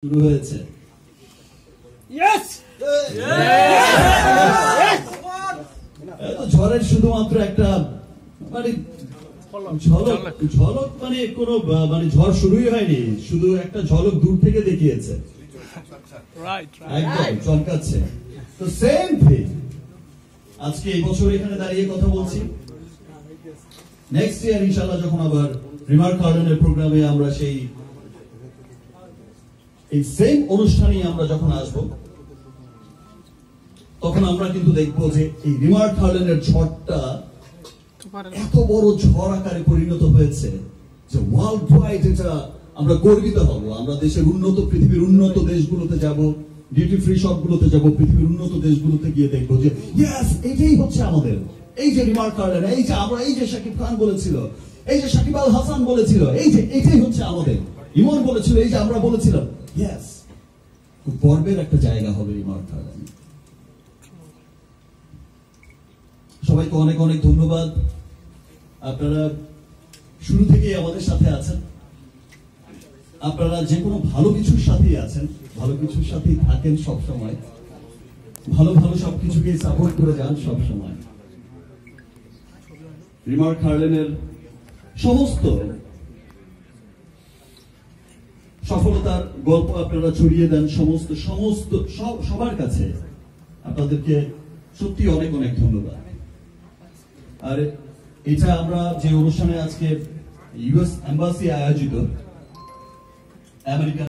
শুরু হয়েছে। ঝড়ের শুধুমাত্র একটা মানে ঝলক মানে কোন মানে ঝড় শুরুই হয়নি, শুধু একটা ঝলক দূর থেকে দেখিয়েছে, একদম চমকাচ্ছে। তো সেম থিং আজকে এই বছর এখানে দাঁড়িয়ে কথা বলছি, নেক্সট ইয়ার ইনশাআল্লাহ যখন আবার রিমার্ক গার্ডেনের প্রোগ্রামে আমরা এই সেম অনুষ্ঠানে আমরা যখন আসব, তখন আমরা কিন্তু দেখবো যে এই রিমার্ক গার্ডেনের ঝড়টা এত বড় ঝড় আকারে পরিণত হয়েছে যে ওয়ার্ল্ড ওয়াইড এটা আমরা গর্বিত হব। আমরা দেশের উন্নত, পৃথিবীর উন্নত দেশগুলোতে যাব, ডিউটি ফ্রি শপ গুলোতে যাব, পৃথিবীর উন্নত দেশগুলোতে গিয়ে দেখবো যে ইয়েস, এটাই হচ্ছে আমাদের, এই যে রিমার্ক গার্ডেন, এই যে আমরা, এই যে শাকিব খান বলেছিল, এই যে সাকিব আল হাসান বলেছিল, এই যে এটাই হচ্ছে আমাদের, ইমন বলেছিল, এই যে আমরা বলেছিলাম, ইয়েস। খুব গর্বের একটা জায়গা হবে রিমার্ক গার্ডেন। সবাইকে অনেক অনেক ধন্যবাদ। আপনারা শুরু থেকেই আমাদের সাথে আছেন, আপনারা যে কোনো ভালো কিছুর সাথেই আছেন, ভালো কিছুর সাথেই থাকেন সব সময়, ভালো ভালো সবকিছুকে সাপোর্ট করে যান সব সময়। রিমার্ক গার্ডেনের সমস্ত সফলতার গল্প আপনারা ছড়িয়ে দেন সবার কাছে। আপনাদেরকে সত্যি অনেক অনেক ধন্যবাদ। আর এটা আমরা যে অনুষ্ঠানে আজকে ইউএস এম্বাসি আয়োজিত আমেরিকান